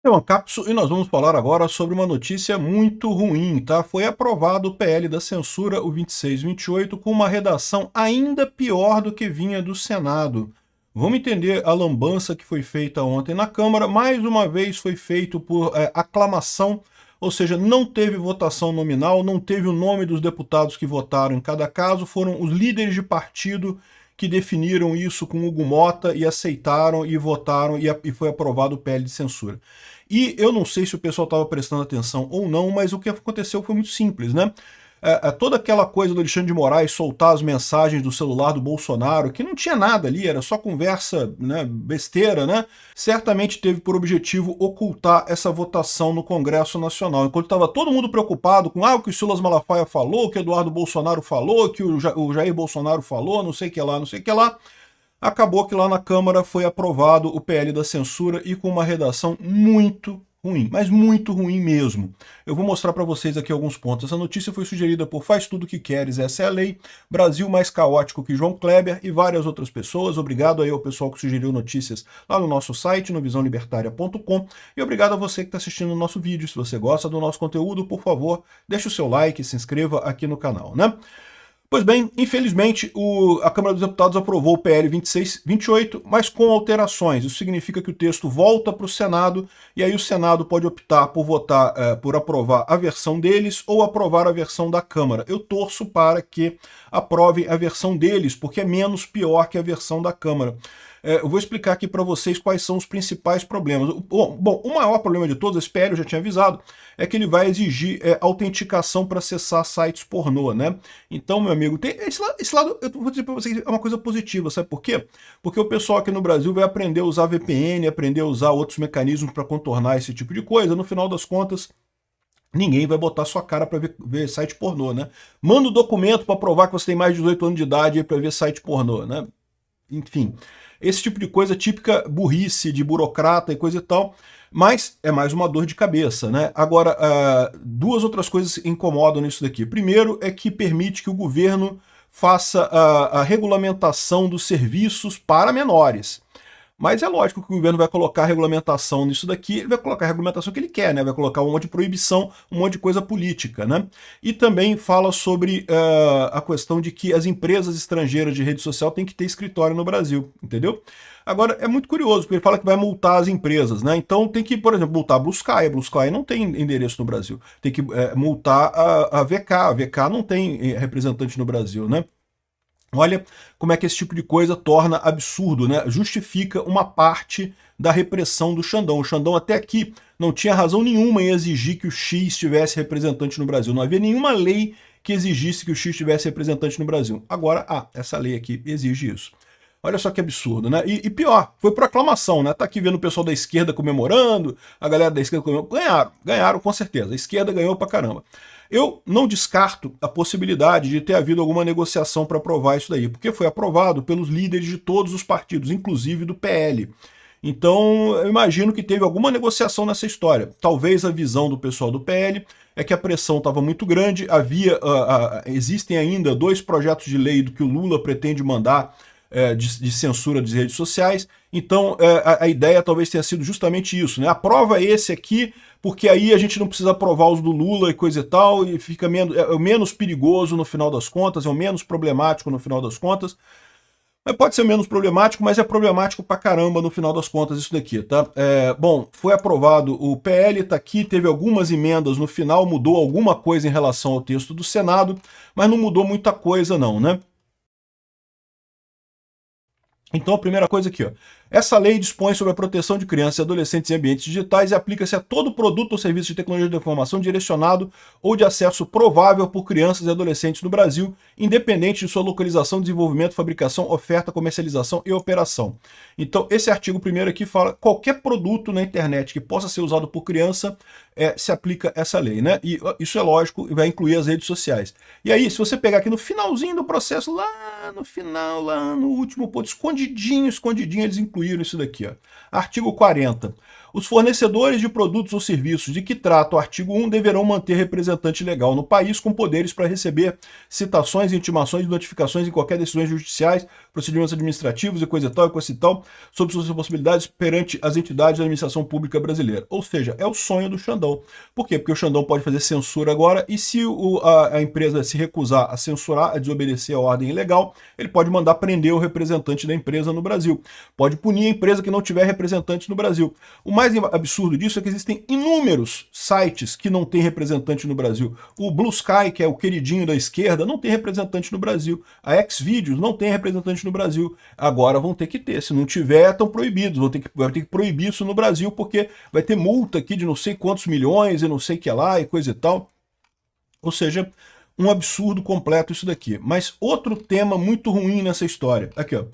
É uma cápsula e nós vamos falar agora sobre uma notícia muito ruim, tá? Foi aprovado o PL da censura, o 2628, com uma redação ainda pior do que vinha do Senado. Vamos entender a lambança que foi feita ontem na Câmara. Mais uma vez foi feito por aclamação, ou seja, não teve votação nominal, não teve o nome dos deputados que votaram em cada caso, foram os líderes de partido que definiram isso com Hugo Mota e aceitaram e votaram e foi aprovado o PL de censura. E eu não sei se o pessoal estava prestando atenção ou não, mas o que aconteceu foi muito simples, né? Toda aquela coisa do Alexandre de Moraes soltar as mensagens do celular do Bolsonaro, que não tinha nada ali, era só conversa, né, besteira, né? Certamente teve por objetivo ocultar essa votação no Congresso Nacional. Enquanto estava todo mundo preocupado com o que o Silas Malafaia falou, o que o Eduardo Bolsonaro falou, que o Jair Bolsonaro falou, não sei o que lá, não sei o que lá, acabou que lá na Câmara foi aprovado o PL da censura e com uma redação muito ruim, mas muito ruim mesmo. Eu vou mostrar para vocês aqui alguns pontos. Essa notícia foi sugerida por Faz Tudo Que Queres, Essa é a Lei, Brasil Mais Caótico que João Kleber e várias outras pessoas. Obrigado aí ao pessoal que sugeriu notícias lá no nosso site, no visãolibertaria.com, e obrigado a você que está assistindo o nosso vídeo. Se você gosta do nosso conteúdo, por favor, deixe o seu like e se inscreva aqui no canal, né? Pois bem, infelizmente a Câmara dos Deputados aprovou o PL 2628, mas com alterações. Isso significa que o texto volta para o Senado, e aí o Senado pode optar por votar, por aprovar a versão deles ou aprovar a versão da Câmara. Eu torço para que aprovem a versão deles, porque é menos pior que a versão da Câmara. Eu vou explicar aqui para vocês quais são os principais problemas. Bom, o maior problema de todos, esse PL eu já tinha avisado, é que ele vai exigir autenticação para acessar sites pornô, né? Então, meu amigo, tem esse lado, eu vou dizer para vocês, é uma coisa positiva, sabe por quê? Porque o pessoal aqui no Brasil vai aprender a usar VPN, aprender a usar outros mecanismos para contornar esse tipo de coisa. No final das contas, ninguém vai botar sua cara para ver site pornô, né? Manda o documento para provar que você tem mais de 18 anos de idade para ver site pornô, né? Enfim, esse tipo de coisa típica burrice de burocrata e coisa e tal, mas é mais uma dor de cabeça, né? Agora, duas outras coisas incomodam nisso daqui. Primeiro é que permite que o governo faça a regulamentação dos serviços para menores. Mas é lógico que o governo vai colocar regulamentação nisso daqui, ele vai colocar a regulamentação que ele quer, né? Vai colocar um monte de proibição, um monte de coisa política, né? E também fala sobre a questão de que as empresas estrangeiras de rede social têm que ter escritório no Brasil, entendeu? Agora, é muito curioso, porque ele fala que vai multar as empresas, né? Então tem que, por exemplo, multar a Blue Sky. A Blue Sky não tem endereço no Brasil. Tem que multar a VK. A VK não tem representante no Brasil, né? Olha como é que esse tipo de coisa torna absurdo, né? Justifica uma parte da repressão do Xandão. O Xandão até aqui não tinha razão nenhuma em exigir que o X tivesse representante no Brasil. Não havia nenhuma lei que exigisse que o X tivesse representante no Brasil. Agora, essa lei aqui exige isso. Olha só que absurdo, né? E pior, foi por aclamação, né? Tá aqui vendo o pessoal da esquerda comemorando, a galera da esquerda comemorando. Ganharam com certeza. A esquerda ganhou pra caramba. Eu não descarto a possibilidade de ter havido alguma negociação para aprovar isso daí, porque foi aprovado pelos líderes de todos os partidos, inclusive do PL. Então, eu imagino que teve alguma negociação nessa história. Talvez a visão do pessoal do PL é que a pressão estava muito grande, existem ainda 2 projetos de lei do que o Lula pretende mandar de censura de redes sociais. Então, a ideia talvez tenha sido justamente isso, né? Aprova esse aqui, porque aí a gente não precisa aprovar os do Lula e coisa e tal, e fica menos perigoso no final das contas, é o menos problemático no final das contas. Mas pode ser menos problemático, mas é problemático pra caramba no final das contas isso daqui, tá? Bom, foi aprovado, o PL tá aqui, teve algumas emendas no final, mudou alguma coisa em relação ao texto do Senado, mas não mudou muita coisa não, né? Então a primeira coisa aqui, ó. Essa lei dispõe sobre a proteção de crianças e adolescentes em ambientes digitais e aplica-se a todo produto ou serviço de tecnologia da informação direcionado ou de acesso provável por crianças e adolescentes no Brasil, independente de sua localização, desenvolvimento, fabricação, oferta, comercialização e operação. Então esse artigo primeiro aqui fala qualquer produto na internet que possa ser usado por criança, se aplica essa lei, né? E isso é lógico, vai incluir as redes sociais. E aí, se você pegar aqui no finalzinho do processo, lá no final, lá no último ponto, escondidinho, eles incluíram isso daqui, ó. Artigo 40. Os fornecedores de produtos ou serviços de que trata o artigo 1 deverão manter representante legal no país com poderes para receber citações, intimações e notificações em qualquer decisões judiciais, procedimentos administrativos e coisa e tal, sobre suas responsabilidades perante as entidades da administração pública brasileira. Ou seja, é o sonho do Xandão. Por quê? Porque o Xandão pode fazer censura agora e se a empresa se recusar a censurar, a desobedecer a ordem ilegal, ele pode mandar prender o representante da empresa no Brasil. Pode punir a empresa que não tiver representantes no Brasil. O mais absurdo disso é que existem inúmeros sites que não têm representante no Brasil. O Blue Sky, que é o queridinho da esquerda, não tem representante no Brasil. A Xvideos não tem representante no Brasil. Agora vão ter que ter. Se não tiver, estão proibidos. Vai ter que proibir isso no Brasil, porque vai ter multa aqui de não sei quantos milhões e não sei o que lá e coisa e tal. Ou seja, um absurdo completo isso daqui. Mas outro tema muito ruim nessa história. Aqui, ó.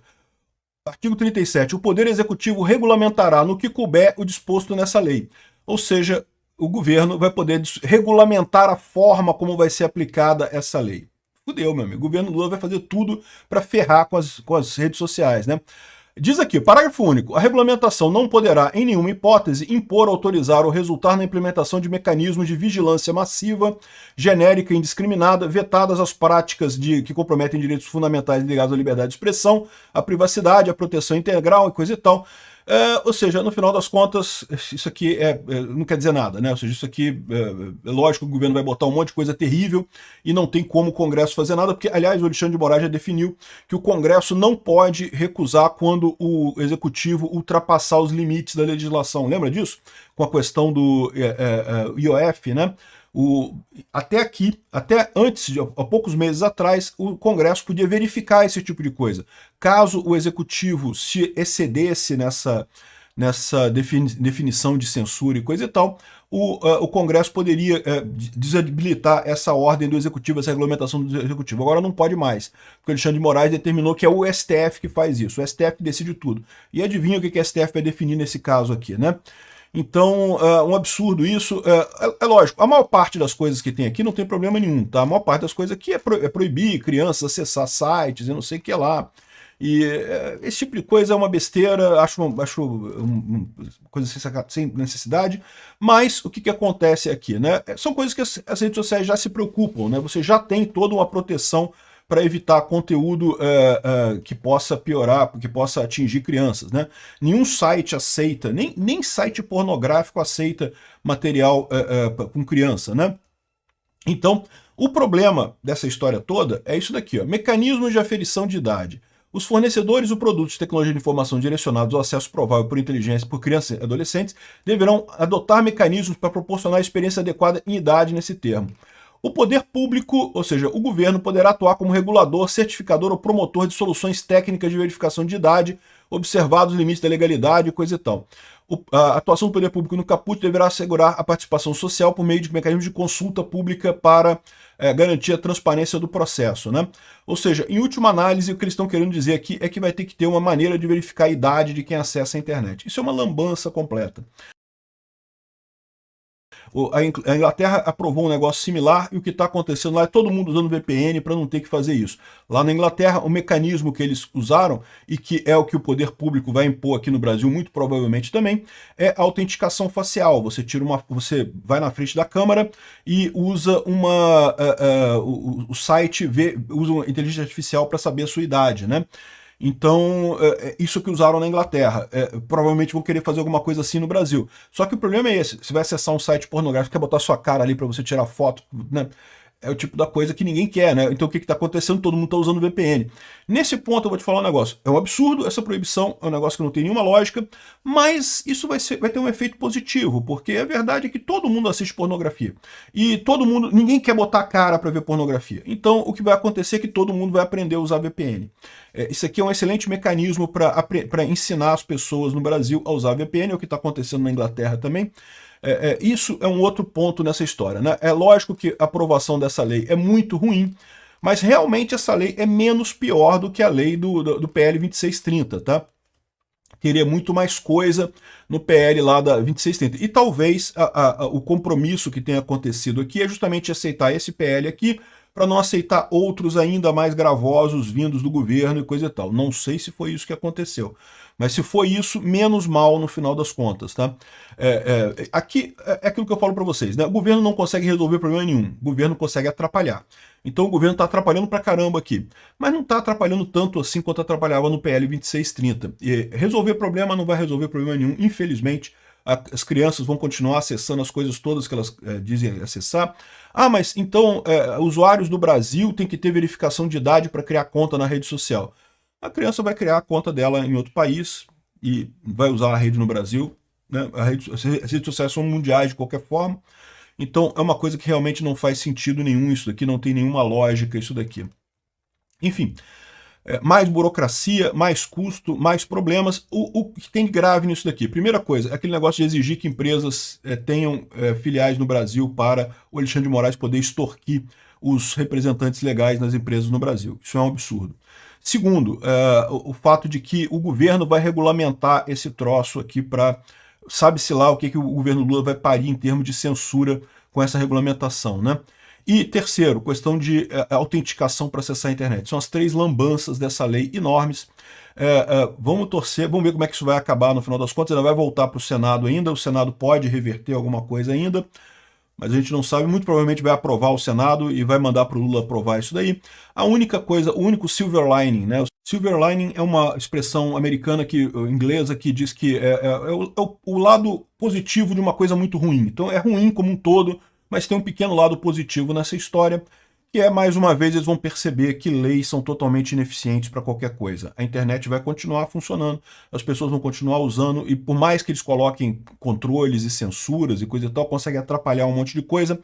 Artigo 37. O Poder Executivo regulamentará no que couber o disposto nessa lei. Ou seja, o governo vai poder regulamentar a forma como vai ser aplicada essa lei. Fudeu, meu amigo. O governo Lula vai fazer tudo para ferrar com as redes sociais, né? Diz aqui, parágrafo único, a regulamentação não poderá, em nenhuma hipótese, impor, autorizar ou resultar na implementação de mecanismos de vigilância massiva, genérica e indiscriminada, vetadas as práticas que comprometem direitos fundamentais ligados à liberdade de expressão, à privacidade, à proteção integral e coisa e tal. Ou seja, no final das contas, isso aqui não quer dizer nada, né? Ou seja, isso aqui, é lógico que o governo vai botar um monte de coisa terrível e não tem como o Congresso fazer nada, porque, aliás, o Alexandre de Moraes já definiu que o Congresso não pode recusar quando o Executivo ultrapassar os limites da legislação. Lembra disso? Com a questão do IOF, né? Até antes, há poucos meses atrás, o Congresso podia verificar esse tipo de coisa. Caso o Executivo se excedesse nessa definição de censura e coisa e tal, o Congresso poderia desabilitar essa ordem do Executivo, essa regulamentação do Executivo. Agora não pode mais, porque o Alexandre de Moraes determinou que é o STF que faz isso. O STF decide tudo. E adivinha o que o STF vai definir nesse caso aqui, né? Então, um absurdo isso. É lógico, a maior parte das coisas que tem aqui não tem problema nenhum, tá? A maior parte das coisas aqui é proibir crianças acessar sites e não sei o que lá. E esse tipo de coisa é uma besteira, acho uma coisa sem necessidade, mas o que acontece aqui, né? São coisas que as redes sociais já se preocupam, né? Você já tem toda uma proteção para evitar conteúdo que possa piorar, que possa atingir crianças, né? Nenhum site aceita, nem site pornográfico aceita material com criança, né? Então, o problema dessa história toda é isso daqui, ó, mecanismos de aferição de idade. Os fornecedores ou produtos de tecnologia de informação direcionados ao acesso provável por inteligência por crianças e adolescentes deverão adotar mecanismos para proporcionar experiência adequada em idade nesse termo. O poder público, ou seja, o governo, poderá atuar como regulador, certificador ou promotor de soluções técnicas de verificação de idade, observados os limites da legalidade e coisa e tal. A atuação do poder público no caput deverá assegurar a participação social por meio de mecanismos de consulta pública para garantir a transparência do processo, né? Ou seja, em última análise, o que eles estão querendo dizer aqui é que vai ter que ter uma maneira de verificar a idade de quem acessa a internet. Isso é uma lambança completa. A Inglaterra aprovou um negócio similar e o que está acontecendo lá é todo mundo usando VPN para não ter que fazer isso. Lá na Inglaterra, o mecanismo que eles usaram, e que é o que o poder público vai impor aqui no Brasil, muito provavelmente também, é a autenticação facial. Você você vai na frente da câmera e usa o site usa uma inteligência artificial para saber a sua idade, né? Então, isso que usaram na Inglaterra. Provavelmente vão querer fazer alguma coisa assim no Brasil. Só que o problema é esse. Você vai acessar um site pornográfico, quer botar sua cara ali para você tirar foto, né? É o tipo da coisa que ninguém quer, né? Então o que está acontecendo? Todo mundo está usando VPN. Nesse ponto eu vou te falar um negócio. É um absurdo essa proibição, é um negócio que não tem nenhuma lógica, mas isso vai ter um efeito positivo, porque a verdade é que todo mundo assiste pornografia. E ninguém quer botar a cara para ver pornografia. Então o que vai acontecer é que todo mundo vai aprender a usar VPN. Isso aqui é um excelente mecanismo para ensinar as pessoas no Brasil a usar VPN, é o que está acontecendo na Inglaterra também. Isso é um outro ponto nessa história, né? É lógico que a aprovação dessa lei é muito ruim, mas realmente essa lei é menos pior do que a lei do PL 2630, tá? Teria muito mais coisa no PL lá da 2630. E talvez o compromisso que tenha acontecido aqui é justamente aceitar esse PL aqui para não aceitar outros ainda mais gravosos vindos do governo e coisa e tal. Não sei se foi isso que aconteceu. Mas se foi isso, menos mal no final das contas, tá? Aqui é aquilo que eu falo para vocês, né? O governo não consegue resolver problema nenhum, o governo consegue atrapalhar. Então o governo está atrapalhando pra caramba aqui. Mas não está atrapalhando tanto assim quanto atrapalhava no PL 2630. E resolver problema não vai resolver problema nenhum, infelizmente. As crianças vão continuar acessando as coisas todas que elas dizem acessar. Ah, mas então usuários do Brasil têm que ter verificação de idade para criar conta na rede social. A criança vai criar a conta dela em outro país e vai usar a rede no Brasil, né? As redes sociais são mundiais de qualquer forma. Então é uma coisa que realmente não faz sentido nenhum isso daqui, não tem nenhuma lógica isso daqui. Enfim, mais burocracia, mais custo, mais problemas. O que tem de grave nisso daqui? Primeira coisa, é aquele negócio de exigir que empresas tenham filiais no Brasil para o Alexandre de Moraes poder extorquir os representantes legais nas empresas no Brasil. Isso é um absurdo. Segundo, o fato de que o governo vai regulamentar esse troço aqui para... Sabe-se lá o que o governo Lula vai parir em termos de censura com essa regulamentação, né? E terceiro, questão de autenticação para acessar a internet. São as 3 lambanças dessa lei enormes. Vamos torcer, vamos ver como é que isso vai acabar no final das contas. Ela vai voltar para o Senado ainda, o Senado pode reverter alguma coisa ainda, mas a gente não sabe, muito provavelmente vai aprovar o Senado e vai mandar para o Lula aprovar isso daí. A única coisa, o único silver lining, né? O silver lining é uma expressão americana, inglesa, que diz que o lado positivo de uma coisa muito ruim. Então é ruim como um todo, mas tem um pequeno lado positivo nessa história, que mais uma vez, eles vão perceber que leis são totalmente ineficientes para qualquer coisa. A internet vai continuar funcionando, as pessoas vão continuar usando, e por mais que eles coloquem controles e censuras e coisa e tal, conseguem atrapalhar um monte de coisa,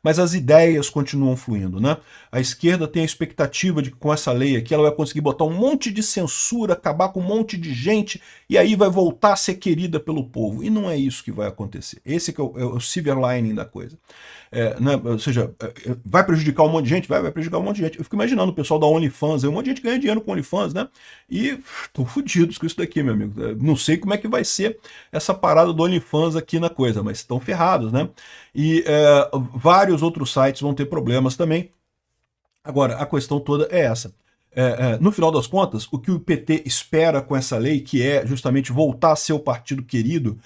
mas as ideias continuam fluindo, né? A esquerda tem a expectativa de que com essa lei aqui ela vai conseguir botar um monte de censura, acabar com um monte de gente, e aí vai voltar a ser querida pelo povo. E não é isso que vai acontecer. Esse que é o silver lining da coisa. Né? Ou seja, vai prejudicar um monte de gente? Vai prejudicar um monte de gente. Eu fico imaginando o pessoal da OnlyFans, um monte de gente ganha dinheiro com OnlyFans, né? E tô fodidos com isso daqui, meu amigo. Não sei como é que vai ser essa parada do OnlyFans aqui na coisa, mas estão ferrados, né? E vários outros sites vão ter problemas também. Agora, a questão toda é essa. No final das contas, o que o PT espera com essa lei, que é justamente voltar a ser o partido querido,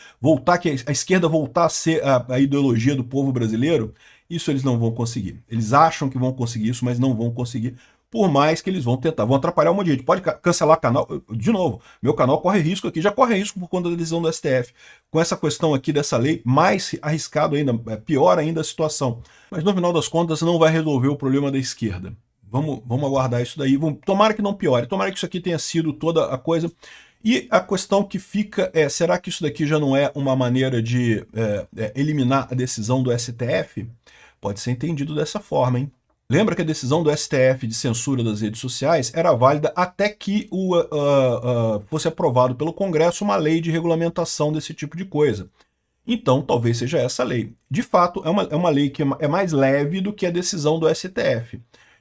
que a esquerda voltar a ser a ideologia do povo brasileiro, isso eles não vão conseguir. Eles acham que vão conseguir isso, mas não vão conseguir, por mais que eles vão tentar. Vão atrapalhar um monte de gente. Pode cancelar canal. De novo, meu canal corre risco aqui, já corre risco por conta da decisão do STF. Com essa questão aqui dessa lei, mais arriscado ainda, pior ainda a situação. Mas no final das contas não vai resolver o problema da esquerda. Vamos aguardar isso daí. Tomara que não piore. Tomara que isso aqui tenha sido toda a coisa. E a questão que fica é, será que isso daqui já não é uma maneira de eliminar a decisão do STF? Pode ser entendido dessa forma, hein? Lembra que a decisão do STF de censura das redes sociais era válida até que fosse aprovado pelo Congresso uma lei de regulamentação desse tipo de coisa. Então, talvez seja essa lei. De fato, é uma lei que é mais leve do que a decisão do STF.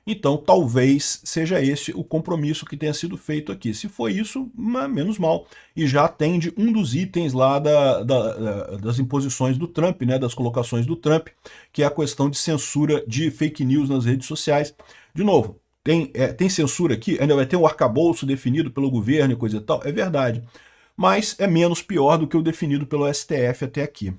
Então, talvez seja esse o compromisso que tenha sido feito aqui. Se foi isso, menos mal. E já atende um dos itens lá das imposições do Trump, né, das colocações do Trump, que é a questão de censura de fake news nas redes sociais. De novo, tem censura aqui? Ainda vai ter um arcabouço definido pelo governo e coisa e tal? É verdade. Mas é menos pior do que o definido pelo STF até aqui.